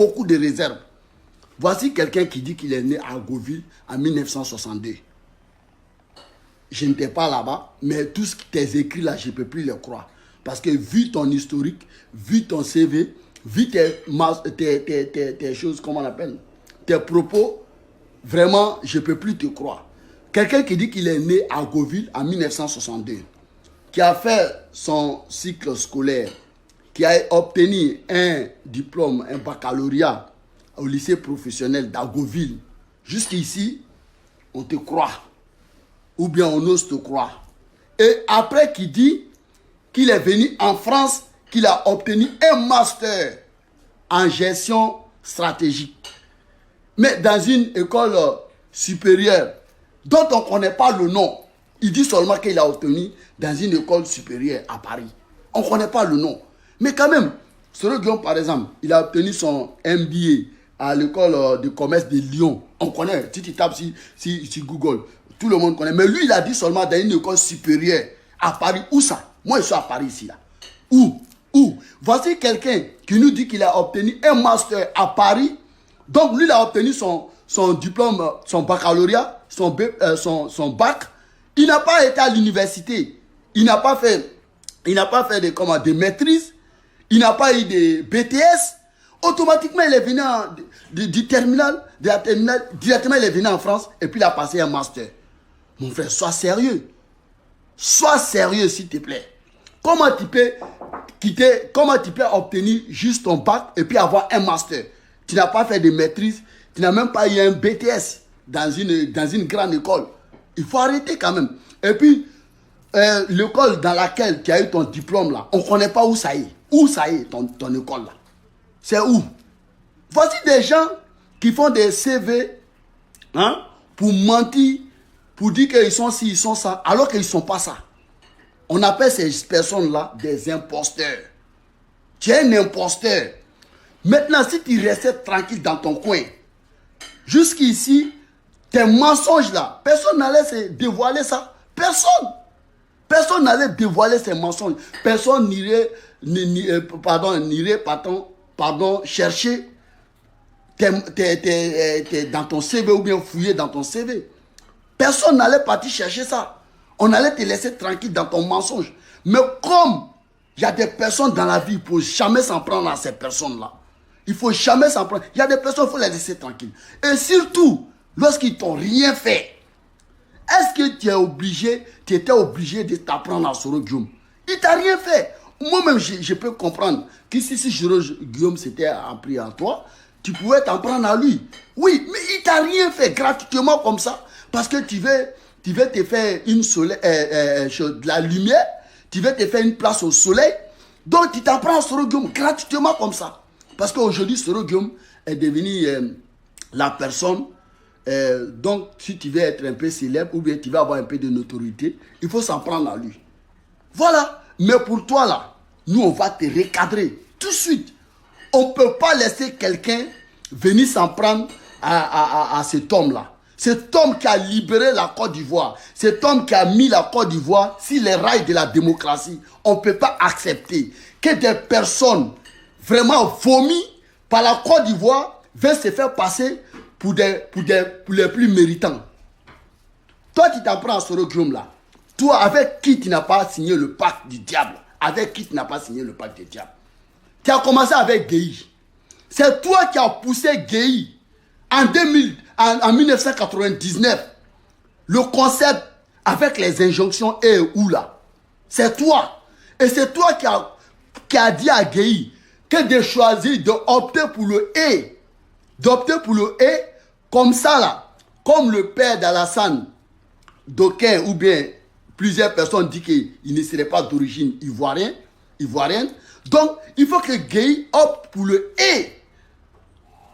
beaucoup de réserves. Voici quelqu'un qui dit qu'il est né à Agoville en 1962. Je n'étais pas là-bas, mais tout ce qui t'est écrit là, je ne peux plus le croire. Parce que vu ton historique, vu ton CV, vu tes choses, comment on appelle, tes propos, vraiment, je ne peux plus te croire. Quelqu'un qui dit qu'il est né à Agoville en 1962, qui a fait son cycle scolaire, qui a obtenu un diplôme, un baccalauréat au lycée professionnel d'Agoville, jusqu'ici, on te croit. Ou bien on ose te croire. Et après qu'il dit qu'il est venu en France, qu'il a obtenu un master en gestion stratégique. Mais dans une école supérieure dont on ne connaît pas le nom. Il dit seulement qu'il a obtenu dans une école supérieure à Paris. On ne connaît pas le nom. Mais quand même, Soro Guillaume, par exemple, il a obtenu son MBA à l'école de commerce de Lyon. On connaît, si tu tapes sur Google, tout le monde connaît. Mais lui, il a dit seulement dans une école supérieure à Paris. Où ça? Moi, je suis à Paris ici. Là. Où? Voici quelqu'un qui nous dit qu'il a obtenu un master à Paris. Donc, lui, il a obtenu son diplôme, son baccalauréat, son bac. Il n'a pas été à l'université. Il n'a pas fait des maîtrises. Il n'a pas eu de BTS. Automatiquement, il est venu du terminal, de la terminale. Directement, il est venu en France et puis il a passé un master. Mon frère, sois sérieux. Sois sérieux, s'il te plaît. Comment tu peux obtenir juste ton bac et puis avoir un master? Tu n'as pas fait de maîtrise. Tu n'as même pas eu un BTS dans une grande école. Il faut arrêter quand même. Et puis, l'école dans laquelle tu as eu ton diplôme là, on ne connaît pas où ça est. Où ça est ton école là? C'est où? Voici des gens qui font des CV pour mentir, pour dire qu'ils sont ci, ils sont ça, alors qu'ils ne sont pas ça. On appelle ces personnes-là des imposteurs. Tu es un imposteur. Maintenant, si tu restais tranquille dans ton coin, jusqu'ici, tes mensonges là, personne n'allait se dévoiler ça. Personne n'allait dévoiler ces mensonges. Personne n'irait chercher dans ton CV ou bien fouiller dans ton CV. Personne n'allait partir chercher ça. On allait te laisser tranquille dans ton mensonge. Mais comme il y a des personnes dans la vie, il ne faut jamais s'en prendre à ces personnes-là. Il ne faut jamais s'en prendre. Il y a des personnes, il faut les laisser tranquilles. Et surtout, lorsqu'ils ne t'ont rien fait, est-ce que tu étais obligé de t'apprendre à Soro Guillaume? Il ne t'a rien fait. Moi-même, je peux comprendre que si Soro Guillaume s'était appris à toi, tu pouvais t'en prendre à lui. Oui, mais il ne t'a rien fait gratuitement comme ça. Parce que tu veux te faire de la lumière, tu veux te faire une place au soleil. Donc, tu t'apprends à Soro Guillaume gratuitement comme ça. Parce qu'aujourd'hui, Soro Guillaume est devenu la personne. Donc, si tu veux être un peu célèbre ou bien tu veux avoir un peu de notoriété, il faut s'en prendre à lui. Voilà. Mais pour toi, là, nous, on va te recadrer tout de suite. On ne peut pas laisser quelqu'un venir s'en prendre à cet homme-là. Cet homme qui a libéré la Côte d'Ivoire, cet homme qui a mis la Côte d'Ivoire sur les rails de la démocratie, on ne peut pas accepter que des personnes vraiment vomies par la Côte d'Ivoire viennent se faire passer pour les plus méritants. Toi, tu t'apprends à Soro Guillaume là. Toi, avec qui tu n'as pas signé le pacte du diable? Avec qui tu n'as pas signé le pacte du diable? Tu as commencé avec Gueye. C'est toi qui as poussé Gueye en 1999. Le concept avec les injonctions est où là? C'est toi. Et c'est toi qui a dit à Gueye que de choisir d'opter pour le et. D'opter pour le et comme ça là. Comme le père d'Alassane, d'aucuns ou bien plusieurs personnes disent qu'il ne serait pas d'origine ivoirienne. Donc, il faut que Gueye opte pour le et.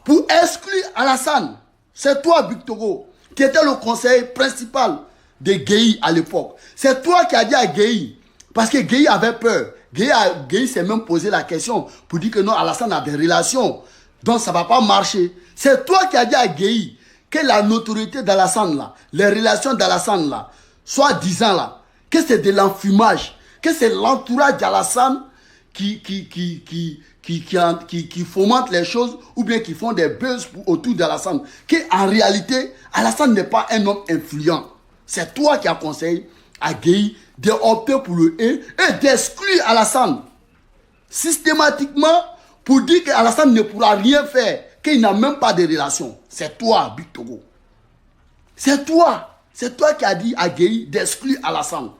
Pour exclure Alassane. C'est toi, Victoro, qui était le conseiller principal de Gueye à l'époque. C'est toi qui as dit à Gueye, parce que Gueye avait peur. Gueye s'est même posé la question pour dire que non, Alassane a des relations. Donc, ça ne va pas marcher. C'est toi qui as dit à Gueye que la notoriété d'Alassane là, les relations d'Alassane là, soi-disant là, que c'est de l'enfumage, que c'est l'entourage d'Alassane qui qui fomentent les choses ou bien qui font des buzz autour d'Alassane. Qu'en réalité, Alassane n'est pas un homme influent. C'est toi qui as conseillé à Gueye d'opter pour le et d'exclure Alassane. Systématiquement, pour dire qu'Alassane ne pourra rien faire, qu'il n'a même pas de relation. C'est toi, Big Togo. C'est toi. C'est toi qui as dit à Gueye d'exclure Alassane.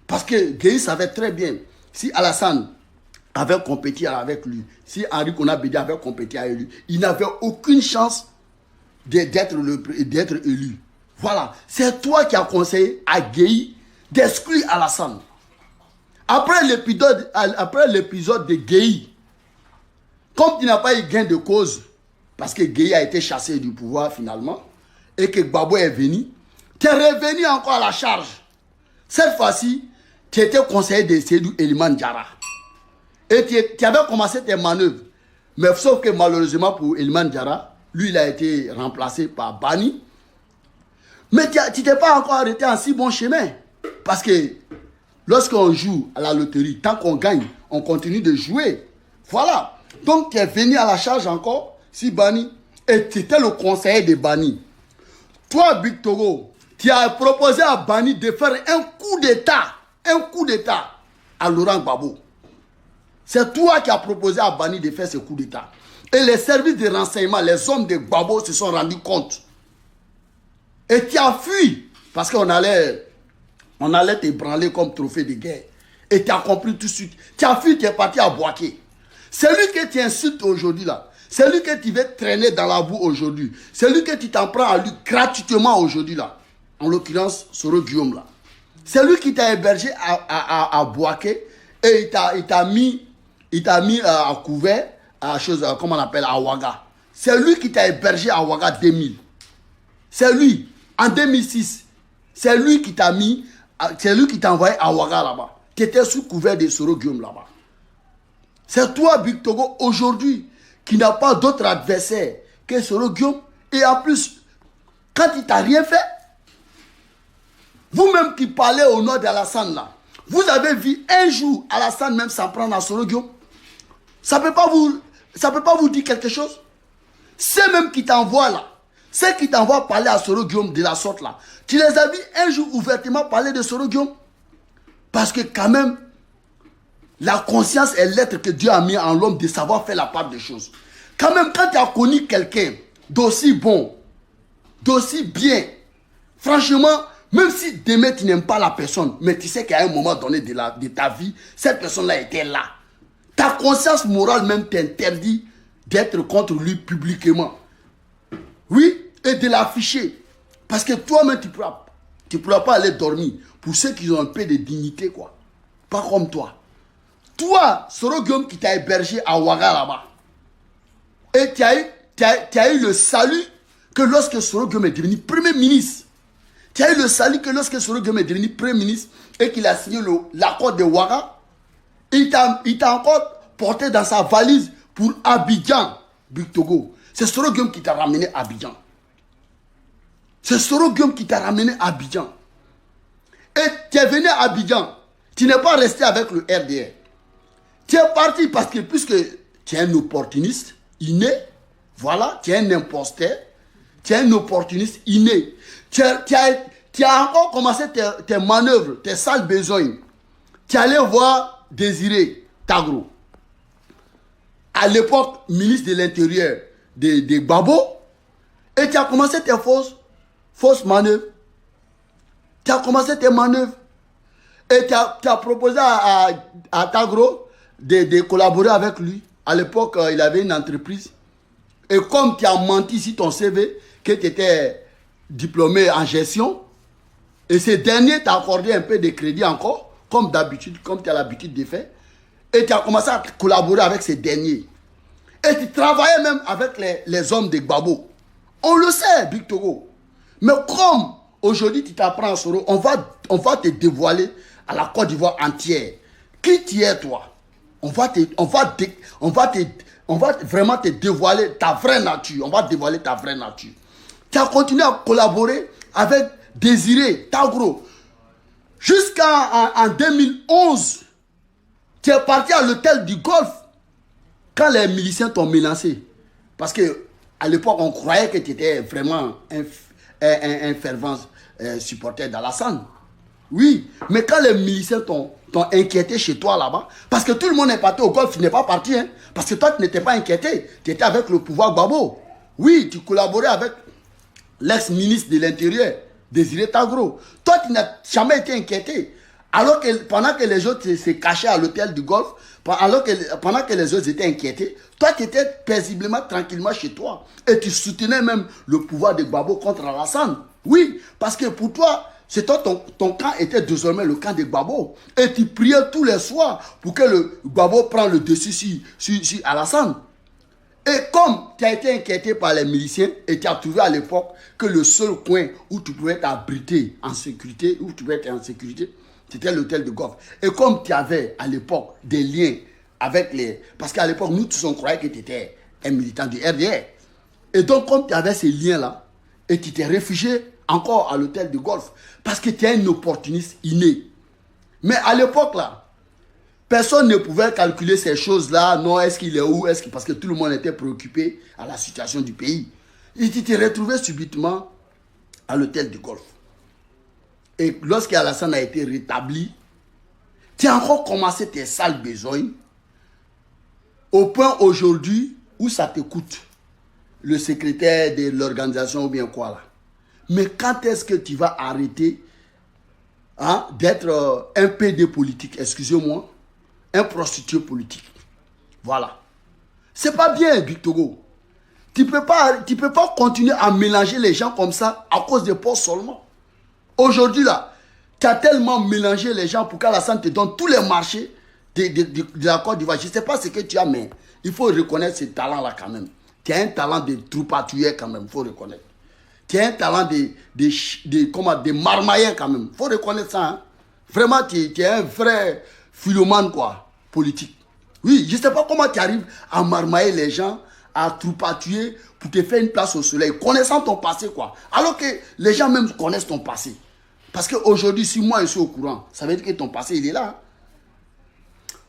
Parce que Gueye savait très bien, si Alassane avait compéti avec lui, si Henri Konan-Bédié avait compéti avec lui, il n'avait aucune chance d'être élu. Voilà. C'est toi qui as conseillé à Gueye d'exclure Alassane. Après l'épisode de Gueye, comme il n'a pas eu gain de cause, parce que Gueye a été chassé du pouvoir finalement, et que Gbagbo est venu, tu es revenu encore à la charge. Cette fois-ci, tu étais conseiller de Seydou Eliman Diarra. Et tu avais commencé tes manœuvres. Mais sauf que malheureusement pour Eliman Diarra, lui il a été remplacé par Bani. Mais tu t'es pas encore arrêté en si bon chemin. Parce que lorsqu'on joue à la loterie, tant qu'on gagne, on continue de jouer. Voilà. Donc tu es venu à la charge encore, si Bani, et tu étais le conseiller de Bani. Toi, Big Togo, tu as proposé à Bani de faire un coup d'État à Laurent Gbagbo. C'est toi qui as proposé à Bani de faire ce coup d'État. Et les services de renseignement, les hommes de Gbagbo se sont rendus compte. Et tu as fui, parce qu'on allait te branler comme trophée de guerre. Et tu as compris tout de suite. Tu as fui, tu es parti à Boaké. Celui que tu insultes aujourd'hui là, celui que tu veux traîner dans la boue aujourd'hui, celui que tu t'en prends à lui gratuitement aujourd'hui là, en l'occurrence Soro Guillaume là, c'est lui qui t'a hébergé à Boaké et il t'a mis à couvert à chose, comment on appelle, à Ouaga. C'est lui qui t'a hébergé à Ouaga 2000. C'est lui, en 2006, c'est lui qui t'a envoyé à Ouaga là-bas. Tu étais sous couvert de Soro Guillaume là-bas. C'est toi, Big Togo, aujourd'hui, qui n'a pas d'autre adversaire que Soro Guillaume. Et en plus, quand il t'a rien fait, vous-même qui parlez au nom d'Alassane là, vous avez vu un jour Alassane même s'en prendre à Soro Guillaume. Ça peut pas vous dire quelque chose? C'est même qui t'envoie là, c'est qui t'envoie parler à Soro Guillaume de la sorte là. Tu les as vus un jour ouvertement parler de Soro Guillaume? Parce que quand même, la conscience est l'être que Dieu a mis en l'homme de savoir faire la part des choses. Quand même, quand tu as connu quelqu'un d'aussi bon, d'aussi bien, franchement, même si demain tu n'aimes pas la personne, mais tu sais qu'à un moment donné de ta vie, cette personne-là était là. Ta conscience morale même t'interdit d'être contre lui publiquement. Oui, et de l'afficher. Parce que toi-même, tu pourras pas aller dormir. Pour ceux qui ont un peu de dignité, quoi. Pas comme toi. Toi, Soro Guillaume qui t'a hébergé à Ouaga là-bas. Et tu as eu le salut que lorsque Soro Guillaume est devenu Premier ministre. Tu as eu le salut que lorsque Soro Guillaume est devenu Premier ministre et qu'il a signé l'accord de Ouaga, il t'a encore porté dans sa valise pour Abidjan, Big Togo. C'est Soro Guillaume qui t'a ramené à Abidjan. C'est Soro Guillaume qui t'a ramené à Abidjan. Et tu es venu à Abidjan. Tu n'es pas resté avec le RDR. Tu es parti parce que puisque tu es un opportuniste inné, voilà, tu es un imposteur, tu es un opportuniste inné. Tu as encore commencé tes manœuvres, tes sales besognes. Tu allais voir Désiré Tagro, à l'époque ministre de l'Intérieur de Gbagbo, et tu as commencé tes fausses manœuvres. Tu as commencé tes manœuvres. Et tu as proposé à Tagro de collaborer avec lui. À l'époque, il avait une entreprise. Et comme tu as menti sur ton CV, que tu étais diplômé en gestion, et ce dernier t'a accordé un peu de crédit encore, comme d'habitude, comme tu as l'habitude de faire, et tu as commencé à collaborer avec ces derniers. Et tu travaillais même avec les hommes de Gbagbo. On le sait, Big Togo. Mais comme aujourd'hui tu t'apprends à Soro, on va te dévoiler à la Côte d'Ivoire entière. Qui tu es, toi? On va vraiment te dévoiler ta vraie nature. On va dévoiler ta vraie nature. Tu as continué à collaborer avec Désiré Tagro. Jusqu'en 2011, tu es parti à l'hôtel du Golfe Quand les miliciens t'ont menacé, parce qu'à l'époque, on croyait que tu étais vraiment un fervent supporter d'Alassane. Oui, mais quand les miliciens t'ont inquiété chez toi là-bas, parce que tout le monde est parti au golf, tu n'es pas parti, hein, parce que toi, tu n'étais pas inquiété, tu étais avec le pouvoir Gbagbo. Oui, tu collaborais avec l'ex-ministre de l'Intérieur, Désiré Tagro. Toi, tu n'as jamais été inquiété. Alors que pendant que les autres se cachaient à l'hôtel du golf, pendant que les autres étaient inquiétés, toi, tu étais paisiblement, tranquillement chez toi. Et tu soutenais même le pouvoir de Gbagbo contre Alassane. Oui, parce que pour toi, ton camp était désormais le camp de Gbagbo. Et tu priais tous les soirs pour que le Gbagbo prenne le dessus sur Alassane. Et comme tu as été inquiété par les miliciens et tu as trouvé à l'époque que le seul coin où tu pouvais t'abriter en sécurité, où tu pouvais être en sécurité, c'était l'hôtel de golf. Et comme tu avais à l'époque des liens avec les... Parce qu'à l'époque, nous tous on croyait que tu étais un militant du RDR. Et donc comme tu avais ces liens-là, et tu t'es réfugié encore à l'hôtel de golf, parce que tu es un opportuniste inné. Mais à l'époque là, personne ne pouvait calculer ces choses-là. Non, est-ce qu'il est où? Parce que tout le monde était préoccupé à la situation du pays. Et tu t'es retrouvé subitement à l'hôtel du golf. Et lorsqu'Alassane a été rétabli, tu as encore commencé tes sales besognes au point aujourd'hui où ça te coûte. Le secrétaire de l'organisation ou bien quoi là. Mais quand est-ce que tu vas arrêter d'être un PD politique, excusez-moi, un prostitué politique? Voilà. C'est pas bien, Victor. Tu peux pas continuer à mélanger les gens comme ça à cause des postes seulement. Aujourd'hui, là, tu as tellement mélangé les gens pour qu'Alassane te donne tous les marchés de la Côte d'Ivoire. Je ne sais pas ce que tu as, mais il faut reconnaître ce talent-là quand même. Tu as un talent de troupatouilleur quand même, il faut reconnaître. Tu as un talent de marmailleur quand même. Il faut reconnaître ça. Hein? Vraiment, tu es un vrai philomane, quoi, politique. Oui, je ne sais pas comment tu arrives à marmailler les gens, à troupatouiller pour te faire une place au soleil, connaissant ton passé, quoi. Alors que les gens même connaissent ton passé. Parce qu'aujourd'hui, si moi je suis au courant, ça veut dire que ton passé, il est là.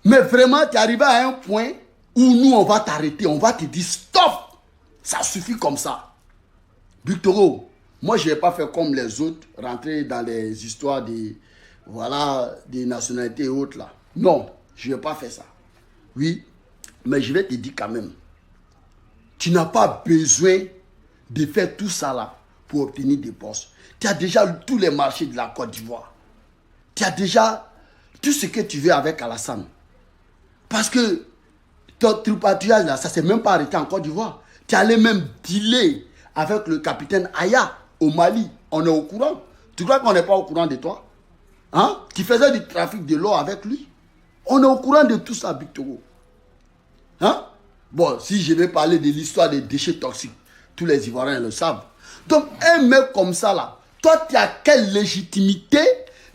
Mais vraiment, tu es arrivé à un point où nous, on va t'arrêter, on va te dire stop. Ça suffit comme ça. Victor, moi, je ne vais pas faire comme les autres, rentrer dans les histoires des nationalités et autres là. Non, je ne vais pas faire ça. Oui, mais je vais te dire quand même, tu n'as pas besoin de faire tout ça là pour obtenir des postes. Tu as déjà tous les marchés de la Côte d'Ivoire. Tu as déjà tout ce que tu veux avec Alassane. Parce que ton tripatouillage là, ça ne s'est même pas arrêté en Côte d'Ivoire. Tu allais même dealer avec le capitaine Aya au Mali. On est au courant. Tu crois qu'on n'est pas au courant de toi? Hein? Tu faisais du trafic de l'or avec lui. On est au courant de tout ça, Victor. Hein? Bon, si je vais parler de l'histoire des déchets toxiques, tous les Ivoiriens le savent. Donc, un mec comme ça, là, toi, tu as quelle légitimité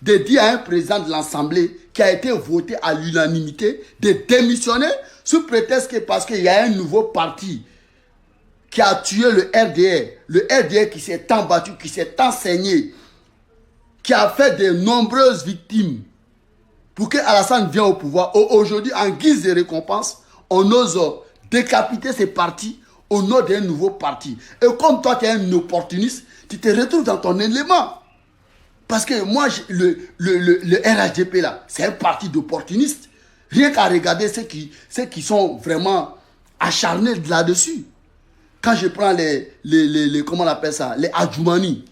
de dire à un président de l'Assemblée qui a été voté à l'unanimité de démissionner sous prétexte que parce qu'il y a un nouveau parti qui a tué le RDR qui s'est tant battu, qui s'est tant saigné, qui a fait de nombreuses victimes pour que Alassane vienne au pouvoir. Aujourd'hui, en guise de récompense, on ose décapiter ces partis au nom d'un nouveau parti. Et comme toi, tu es un opportuniste, tu te retrouves dans ton élément. Parce que moi, le RHDP, là, c'est un parti d'opportunistes. Rien qu'à regarder ceux qui sont vraiment acharnés là-dessus. Quand je prends comment on appelle ça, les Adjoumani,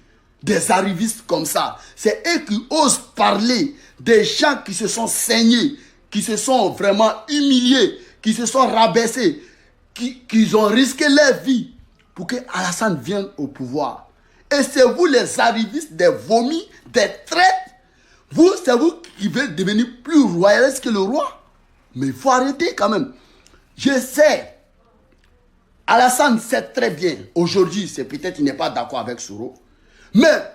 des arrivistes comme ça, c'est eux qui osent parler des gens qui se sont saignés, qui se sont vraiment humiliés, qui se sont rabaissés, qui ont risqué leur vie pour que Alassane vienne au pouvoir. Et c'est vous les arrivistes des vomis, des traites. C'est vous qui veulent devenir plus royaliste que le roi. Mais il faut arrêter quand même. Je sais, Alassane sait très bien, aujourd'hui, c'est peut-être qu'il n'est pas d'accord avec Soro, mais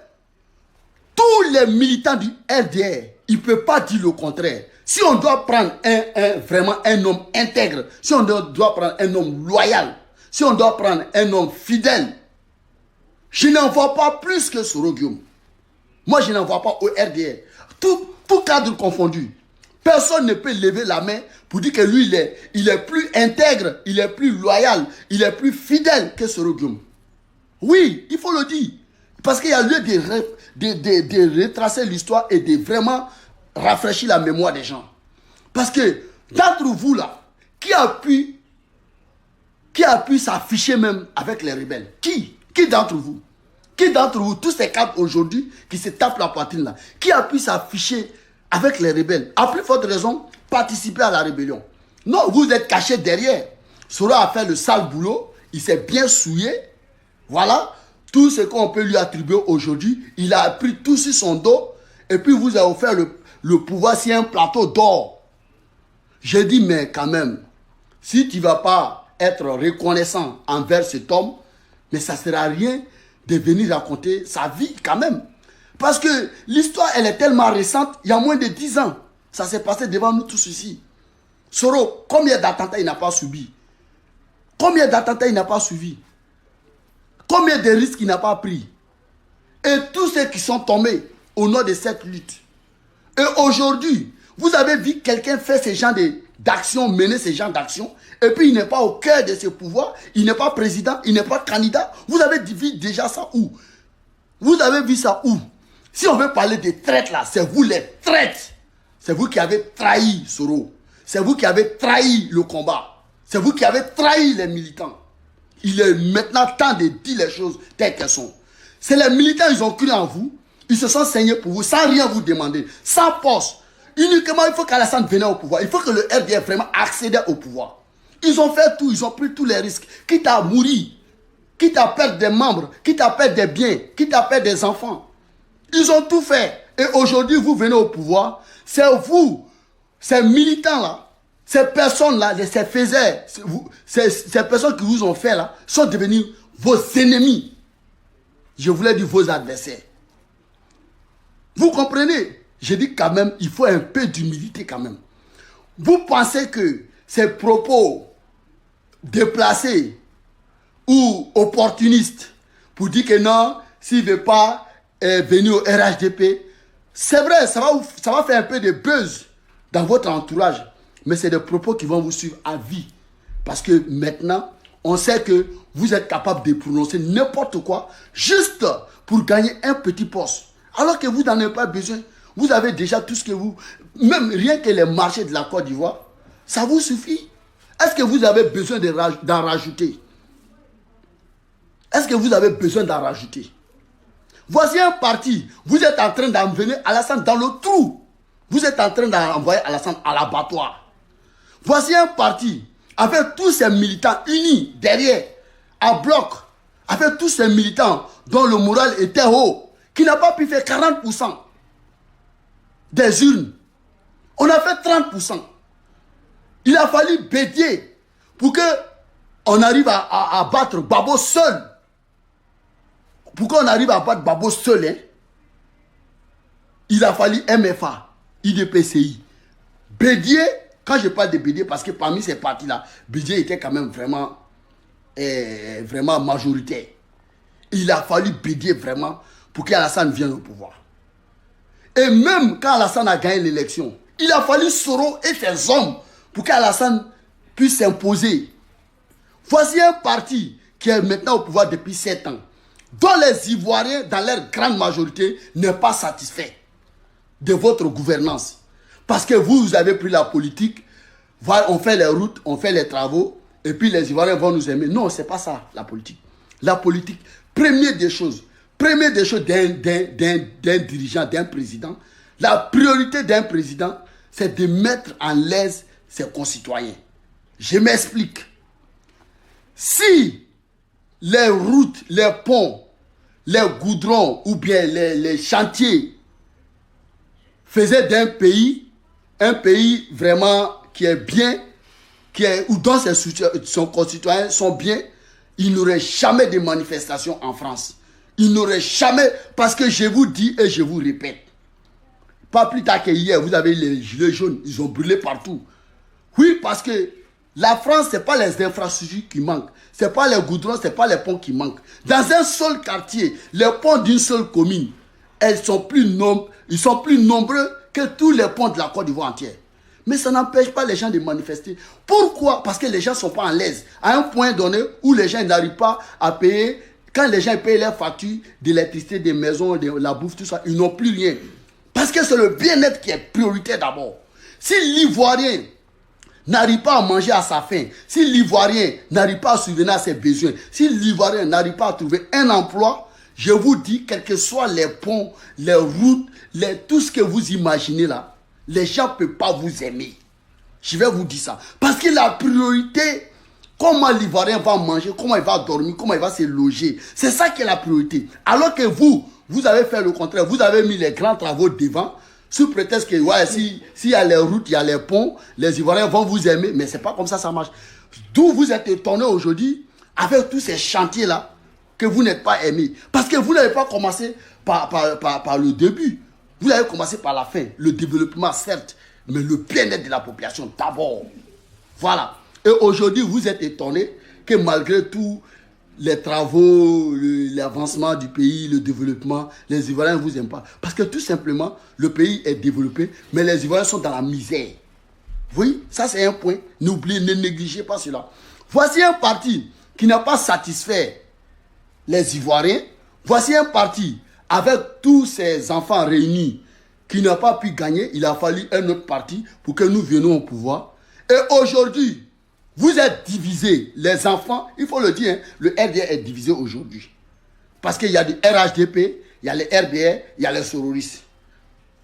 tous les militants du RDR, ils ne peuvent pas dire le contraire. Si on doit prendre vraiment un homme intègre, si on doit prendre un homme loyal, si on doit prendre un homme fidèle, je n'en vois pas plus que Soro Guillaume. Moi, je n'en vois pas au RDR. Tout cadre confondu. Personne ne peut lever la main pour dire que lui, il est plus intègre, il est plus loyal, il est plus fidèle que Soro Guillaume. Oui, il faut le dire. Parce qu'il y a lieu de retracer l'histoire et de vraiment rafraîchir la mémoire des gens. Parce que d'entre vous là, qui a pu s'afficher même avec les rebelles? Qui d'entre vous? Qui d'entre vous, tous ces cadres aujourd'hui qui se tapent la poitrine là, qui a pu s'afficher avec les rebelles? À plus forte raison, participer à la rébellion. Non, vous êtes cachés derrière. Sora a fait le sale boulot, il s'est bien souillé. Voilà, tout ce qu'on peut lui attribuer aujourd'hui, il a pris tout sur son dos et puis vous avez offert le pouvoir sur un plateau d'or. J'ai dit, mais quand même, si tu ne vas pas être reconnaissant envers cet homme, mais ça ne sert à rien de venir raconter sa vie quand même. Parce que l'histoire, elle est tellement récente, il y a moins de 10 ans. Ça s'est passé devant nous tous ici. Soro, combien d'attentats il n'a pas subi? Combien d'attentats il n'a pas suivi? Combien de risques il n'a pas pris? Et tous ceux qui sont tombés au nom de cette lutte. Et aujourd'hui, vous avez vu quelqu'un faire ce genre d'actions, mener ce genre d'actions, et puis il n'est pas au cœur de ce pouvoir, il n'est pas président, il n'est pas candidat. Vous avez vu déjà ça où? Vous avez vu ça où? Si on veut parler des traites là, c'est vous les traites. C'est vous qui avez trahi Soro. C'est vous qui avez trahi le combat. C'est vous qui avez trahi les militants. Il est maintenant temps de dire les choses telles qu'elles sont. C'est les militants, ils ont cru en vous. Ils se sont saignés pour vous sans rien vous demander. Sans poste. Uniquement, il faut qu'Alassane vienne au pouvoir. Il faut que le RDF vraiment accède au pouvoir. Ils ont fait tout, ils ont pris tous les risques. Quitte à mourir, quitte à perdre des membres, quitte à perdre des biens, quitte à perdre des enfants. Ils ont tout fait. Et aujourd'hui, vous venez au pouvoir. C'est vous, ces militants-là, ces personnes-là, ces faiseurs, ces personnes qui vous ont fait là, sont devenus vos ennemis. Je voulais dire vos adversaires. Vous comprenez? J'ai dit quand même, il faut un peu d'humilité quand même. Vous pensez que ces propos déplacés ou opportunistes pour dire que non, s'il ne veut pas venir au RHDP, c'est vrai, ça va faire un peu de buzz dans votre entourage. Mais c'est des propos qui vont vous suivre à vie. Parce que maintenant, on sait que vous êtes capable de prononcer n'importe quoi juste pour gagner un petit poste. Alors que vous n'en avez pas besoin. Vous avez déjà tout ce que vous... Même rien que les marchés de la Côte d'Ivoire, ça vous suffit. Est-ce que vous avez besoin d'en rajouter? Est-ce que vous avez besoin d'en rajouter? Voici un parti. Vous êtes en train d'envoyer Alassane dans le trou. Vous êtes en train d'envoyer Alassane à l'abattoir. Voici un parti avec tous ces militants unis derrière, à bloc, avec tous ces militants dont le moral était haut, qui n'a pas pu faire 40% des urnes. On a fait 30%. Il a fallu bédier pour que on arrive à battre Babo seul. Pour qu'on arrive à battre Babo seul, hein, il a fallu MFA, IDPCI. Bédier, quand je parle de Bédier, parce que parmi ces partis-là, Bédier était quand même vraiment majoritaire. Il a fallu Bédier vraiment pour qu'Alassane vienne au pouvoir. Et même quand Alassane a gagné l'élection, il a fallu Soro et ses hommes pour qu'Alassane puisse s'imposer. Voici un parti qui est maintenant au pouvoir depuis 7 ans, dont les Ivoiriens, dans leur grande majorité, n'est pas satisfaits de votre gouvernance. Parce que vous avez pris la politique, on fait les routes, on fait les travaux, et puis les Ivoiriens vont nous aimer. Non, ce n'est pas ça, la politique. La politique, première des choses d'un dirigeant, d'un président, la priorité d'un président, c'est de mettre en l'aise ses concitoyens. Je m'explique. Si les routes, les ponts, les goudrons ou bien les chantiers faisaient d'un pays, un pays vraiment qui est bien, où dont ses concitoyens sont bien, il n'y aurait jamais de manifestation en France. Il n'aurait jamais, parce que je vous dis et je vous répète, pas plus tard qu'hier, vous avez les gilets jaunes, ils ont brûlé partout. Oui, parce que la France, ce n'est pas les infrastructures qui manquent, ce n'est pas les goudrons, ce n'est pas les ponts qui manquent. Dans un seul quartier, les ponts d'une seule commune, ils sont plus nombreux que tous les ponts de la Côte d'Ivoire entière. Mais ça n'empêche pas les gens de manifester. Pourquoi? Parce que les gens ne sont pas en l'aise. À un point donné où les gens n'arrivent pas à payer, quand les gens payent leurs factures d'électricité, des maisons, de la bouffe, tout ça, ils n'ont plus rien. Parce que c'est le bien-être qui est prioritaire d'abord. Si l'Ivoirien n'arrive pas à manger à sa faim, si l'Ivoirien n'arrive pas à subvenir à ses besoins, si l'Ivoirien n'arrive pas à trouver un emploi, je vous dis, quels que soient les ponts, les routes, tout ce que vous imaginez là, les gens ne peuvent pas vous aimer. Je vais vous dire ça. Parce que la priorité, comment l'Ivoirien va manger, comment il va dormir, comment il va se loger, c'est ça qui est la priorité. Alors que vous avez fait le contraire, vous avez mis les grands travaux devant, sous prétexte que ouais, s'il y a les routes, il y a les ponts, les Ivoiriens vont vous aimer, mais c'est pas comme ça marche. D'où vous êtes étonné aujourd'hui, avec tous ces chantiers-là, que vous n'êtes pas aimé. Parce que vous n'avez pas commencé par le début. Vous avez commencé par la fin. Le développement, certes, mais le bien-être de la population d'abord. Voilà. Et aujourd'hui, vous êtes étonné que malgré tout, les travaux, l'avancement du pays, le développement, les Ivoiriens ne vous aiment pas. Parce que tout simplement, le pays est développé, mais les Ivoiriens sont dans la misère. Oui, ça c'est un point. N'oubliez, ne négligez pas cela. Voici un parti qui n'a pas satisfait les Ivoiriens. Voici un parti avec tous ces enfants réunis qui n'a pas pu gagner. Il a fallu un autre parti pour que nous venions au pouvoir. Et aujourd'hui, vous êtes divisés. Les enfants, il faut le dire, hein, le RDR est divisé aujourd'hui. Parce qu'il y a du RHDP, il y a les RDR, il y a les sororistes.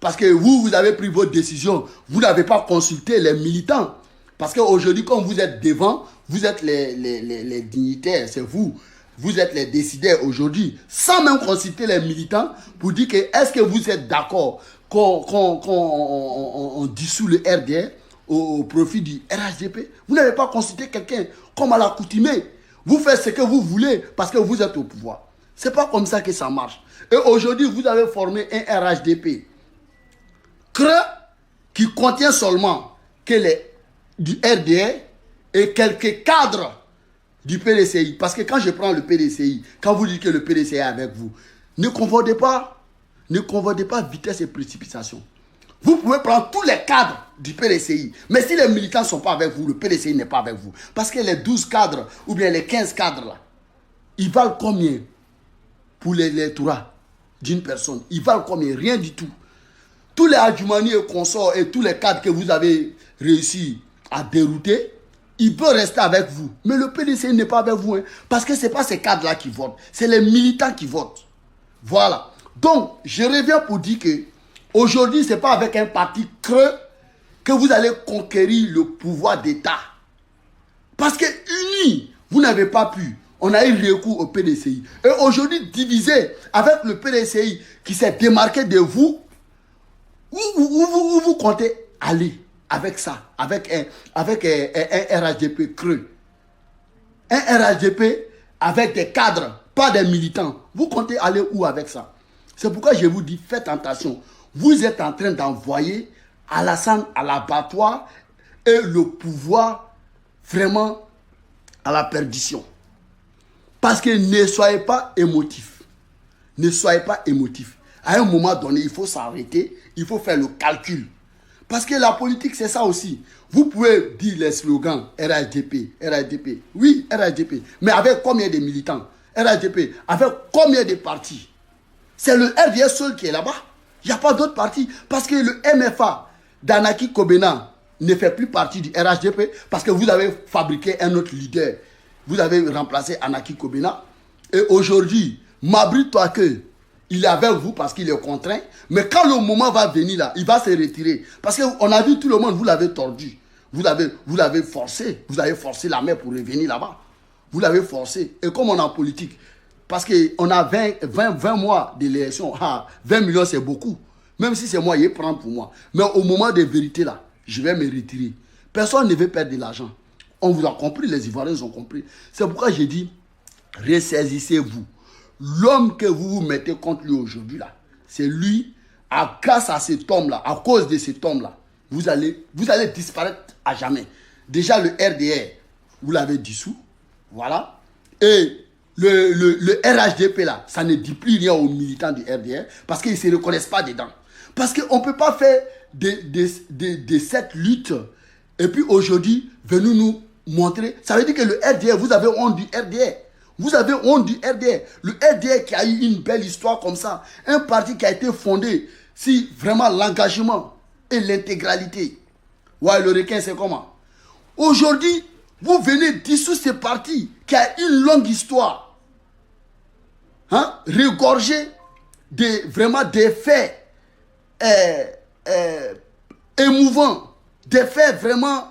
Parce que vous avez pris votre décision. Vous n'avez pas consulté les militants. Parce qu'aujourd'hui, comme vous êtes devant, vous êtes les dignitaires, c'est vous. Vous êtes les décideurs aujourd'hui, sans même consulter les militants pour dire que est-ce que vous êtes d'accord qu'on dissout le RDR au profit du RHDP. Vous n'avez pas consulté quelqu'un comme à l'accoutumée. Vous faites ce que vous voulez parce que vous êtes au pouvoir. Ce n'est pas comme ça que ça marche. Et aujourd'hui, vous avez formé un RHDP creux qui contient seulement que du RDR et quelques cadres du PDCI. Parce que quand je prends le PDCI, quand vous dites que le PDCI est avec vous, ne confondez pas vitesse et précipitation. Vous pouvez prendre tous les cadres du PDCI. Mais si les militants ne sont pas avec vous, le PDCI n'est pas avec vous. Parce que les 12 cadres, ou bien les 15 cadres là, ils valent combien pour l'électorat d'une personne? Ils valent combien? Rien du tout. Tous les Adjumani et consorts et tous les cadres que vous avez réussi à dérouter, ils peuvent rester avec vous. Mais le PDCI n'est pas avec vous. Hein, parce que ce n'est pas ces cadres-là qui votent. C'est les militants qui votent. Voilà. Donc, je reviens pour dire que aujourd'hui, ce n'est pas avec un parti creux que vous allez conquérir le pouvoir d'État. Parce que unis, vous n'avez pas pu. On a eu recours au PDCI. Et aujourd'hui, divisé avec le PDCI qui s'est démarqué de vous, où vous comptez aller avec ça, avec un RHDP creux. Un RHDP avec des cadres, pas des militants. Vous comptez aller où avec ça? C'est pourquoi je vous dis, faites attention. Vous êtes en train d'envoyer Alassane à l'abattoir et le pouvoir vraiment à la perdition. Parce que ne soyez pas émotifs. Ne soyez pas émotifs. À un moment donné, il faut s'arrêter, il faut faire le calcul. Parce que la politique, c'est ça aussi. Vous pouvez dire les slogans RHDP, RHDP. Oui, RHDP. Mais avec combien de militants? RHDP, avec combien de partis? C'est le RDS seul qui est là-bas. Il n'y a pas d'autres partis. Parce que le MFA d'Anaki Kobena ne fait plus partie du RHDP parce que vous avez fabriqué un autre leader. Vous avez remplacé Anaki Kobena. Et aujourd'hui, Mabri Touake, il est avec vous parce qu'il est contraint. Mais quand le moment va venir là, il va se retirer. Parce qu'on a vu tout le monde, vous l'avez tordu. Vous l'avez forcé. Vous avez forcé la main pour revenir là-bas. Vous l'avez forcé. Et comme on est en politique, parce qu'on a 20 mois d'élection, 20 millions c'est beaucoup. Même si c'est moi, il prend pour moi. Mais au moment de vérité là, je vais me retirer. Personne ne veut perdre de l'argent. On vous a compris, les Ivoiriens ont compris. C'est pourquoi j'ai dit, ressaisissez-vous. L'homme que vous vous mettez contre lui aujourd'hui là, c'est lui, grâce à cet homme là, à cause de cet homme là, vous allez disparaître à jamais. Déjà le RDR, vous l'avez dissous, voilà. Et le RHDP là, ça ne dit plus rien aux militants du RDR parce qu'ils ne se reconnaissent pas dedans. Parce qu'on ne peut pas faire de cette lutte. Et puis aujourd'hui, venez nous montrer. Ça veut dire que le RDR, vous avez honte du RDR. Vous avez honte du RDR. Le RDR qui a eu une belle histoire comme ça. Un parti qui a été fondé si vraiment l'engagement et l'intégralité. Ouais, le requin, c'est comment? Aujourd'hui, vous venez dissoudre ce parti qui a une longue histoire. Hein? Regorgé vraiment des faits émouvants, des faits vraiment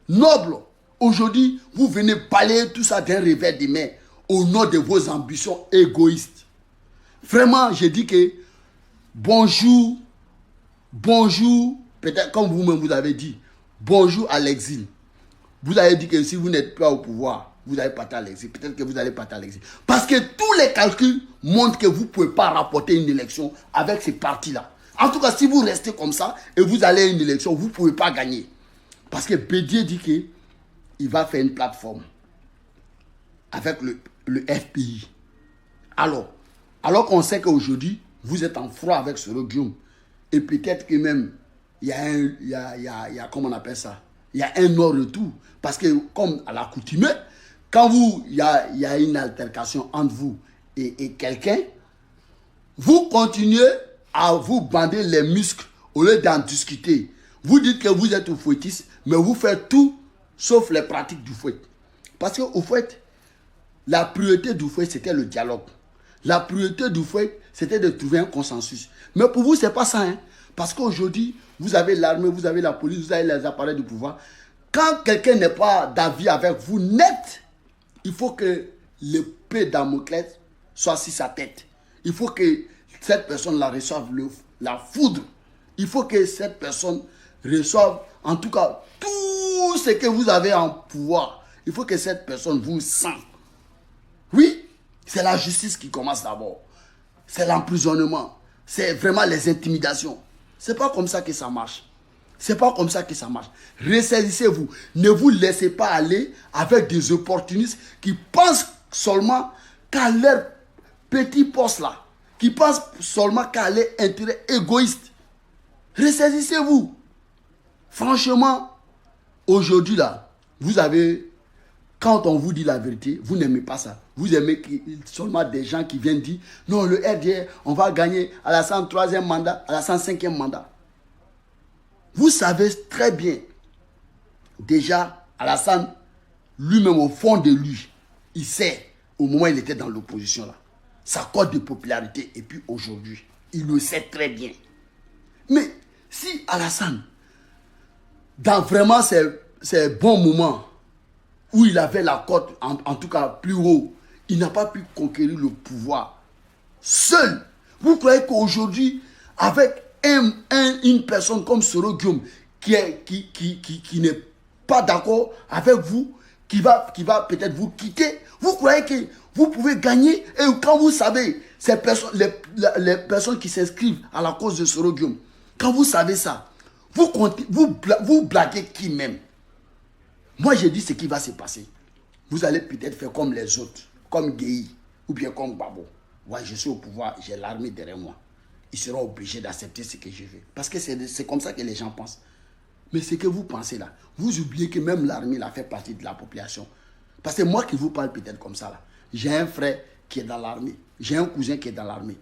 nobles. Aujourd'hui, vous venez balayer tout ça d'un revers des mains au nom de vos ambitions égoïstes. Vraiment, je dis que bonjour, peut-être comme vous-même vous avez dit, bonjour à l'exil. Vous avez dit que si vous n'êtes pas au pouvoir, vous allez partir à l'exil. Peut-être que vous allez partir à l'exil. Parce que tous les calculs montrent que vous ne pouvez pas rapporter une élection avec ces partis-là. En tout cas, si vous restez comme ça et vous allez à une élection, vous ne pouvez pas gagner. Parce que Bédier dit qu'il va faire une plateforme avec le FPI. Alors qu'on sait qu'aujourd'hui, vous êtes en froid avec ce Guillaume. Et peut-être que même, il y a comment on appelle ça? Il y a un non-retour. Parce que, comme à l'accoutumée, quand il y a une altercation entre vous et quelqu'un, vous continuez à vous bander les muscles au lieu d'en discuter. Vous dites que vous êtes au fouettiste, mais vous faites tout sauf les pratiques du fouet. Parce qu'au fouet, la priorité du fouet, c'était le dialogue. La priorité du fouet, c'était de trouver un consensus. Mais pour vous, ce n'est pas ça. Hein? Parce qu'aujourd'hui, vous avez l'armée, vous avez la police, vous avez les appareils du pouvoir. Quand quelqu'un n'est pas d'avis avec vous net, il faut que l'épée Damoclès soit sur sa tête. Il faut que cette personne la reçoive la foudre. Il faut que cette personne reçoive, en tout cas, tout ce que vous avez en pouvoir. Il faut que cette personne vous sente. Oui, c'est la justice qui commence d'abord. C'est l'emprisonnement. C'est vraiment les intimidations. C'est pas comme ça que ça marche. C'est pas comme ça que ça marche. Ressaisissez-vous. Ne vous laissez pas aller avec des opportunistes qui pensent seulement qu'à leur petit poste là. Qui pensent seulement qu'à leur intérêt égoïste. Ressaisissez-vous. Franchement, aujourd'hui là, vous avez, quand on vous dit la vérité, vous n'aimez pas ça. Vous aimez seulement des gens qui viennent dire, non, le RDR, on va gagner à la 103e mandat, à la 105e mandat. Vous savez très bien, déjà, Alassane, lui-même au fond de lui, il sait, au moment où il était dans l'opposition là, sa cote de popularité, et puis aujourd'hui, il le sait très bien. Mais si Alassane, dans vraiment ces bons moments où il avait la cote, en tout cas plus haut, il n'a pas pu conquérir le pouvoir seul. Vous croyez qu'aujourd'hui, avec une personne comme Soro Guillaume qui n'est pas d'accord avec vous, qui va peut-être vous quitter, vous croyez que vous pouvez gagner? Et quand vous savez, ces personnes, les personnes qui s'inscrivent à la cause de Soro Guillaume, quand vous savez ça, vous blaguez qui même? Moi, j'ai dit ce qui va se passer. Vous allez peut-être faire comme les autres, comme Guéhi, ou bien comme Babo. Ouais, je suis au pouvoir, j'ai l'armée derrière moi. Ils seront obligés d'accepter ce que je veux. Parce que c'est comme ça que les gens pensent. Mais ce que vous pensez là, vous oubliez que même l'armée là fait partie de la population. Parce que moi qui vous parle peut-être comme ça là, j'ai un frère qui est dans l'armée, j'ai un cousin qui est dans l'armée.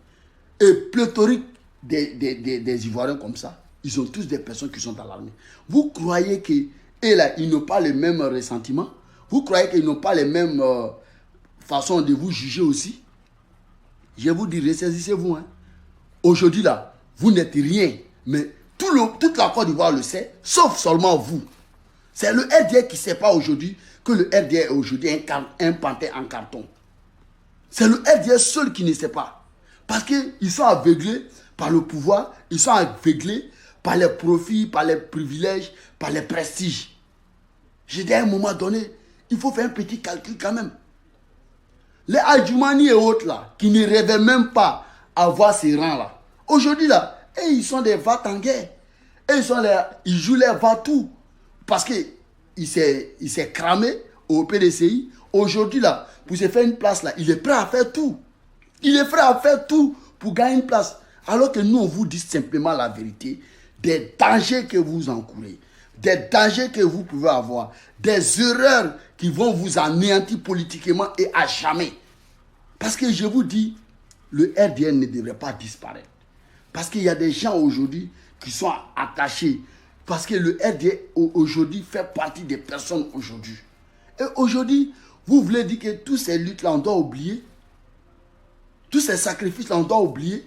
Et pléthorique des Ivoiriens comme ça, ils ont tous des personnes qui sont dans l'armée. Vous croyez qu'ils n'ont pas les mêmes ressentiments? Vous croyez qu'ils n'ont pas les mêmes façons de vous juger aussi? Je vous dis, ressaisissez-vous. Hein. Aujourd'hui là, vous n'êtes rien. Mais toute la Côte d'Ivoire le sait, sauf seulement vous. C'est le RDR qui ne sait pas aujourd'hui que le RDR est aujourd'hui un pantin en carton. C'est le RDR seul qui ne sait pas. Parce qu'ils sont aveuglés par le pouvoir, ils sont aveuglés par les profits, par les privilèges, par les prestiges. J'ai dit à un moment donné, il faut faire un petit calcul quand même. Les Adjoumani et autres là, qui ne rêvaient même pas avoir ces rangs là, aujourd'hui là, et ils sont des va-t-en-guerre. Et ils jouent les va-tout. Parce qu'il s'est cramé au PDCI. Aujourd'hui là, pour se faire une place là, il est prêt à faire tout. Il est prêt à faire tout pour gagner une place. Alors que nous, on vous dit simplement la vérité, des dangers que vous encourez, des dangers que vous pouvez avoir, des erreurs qui vont vous anéantir politiquement et à jamais. Parce que je vous dis, le RDN ne devrait pas disparaître. Parce qu'il y a des gens aujourd'hui qui sont attachés. Parce que le RDN aujourd'hui fait partie des personnes aujourd'hui. Et aujourd'hui, vous voulez dire que toutes ces luttes-là, on doit oublier. Tous ces sacrifices-là, on doit oublier.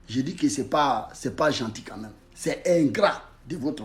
Je dis que ce n'est pas gentil quand même. C'est ingrat de votre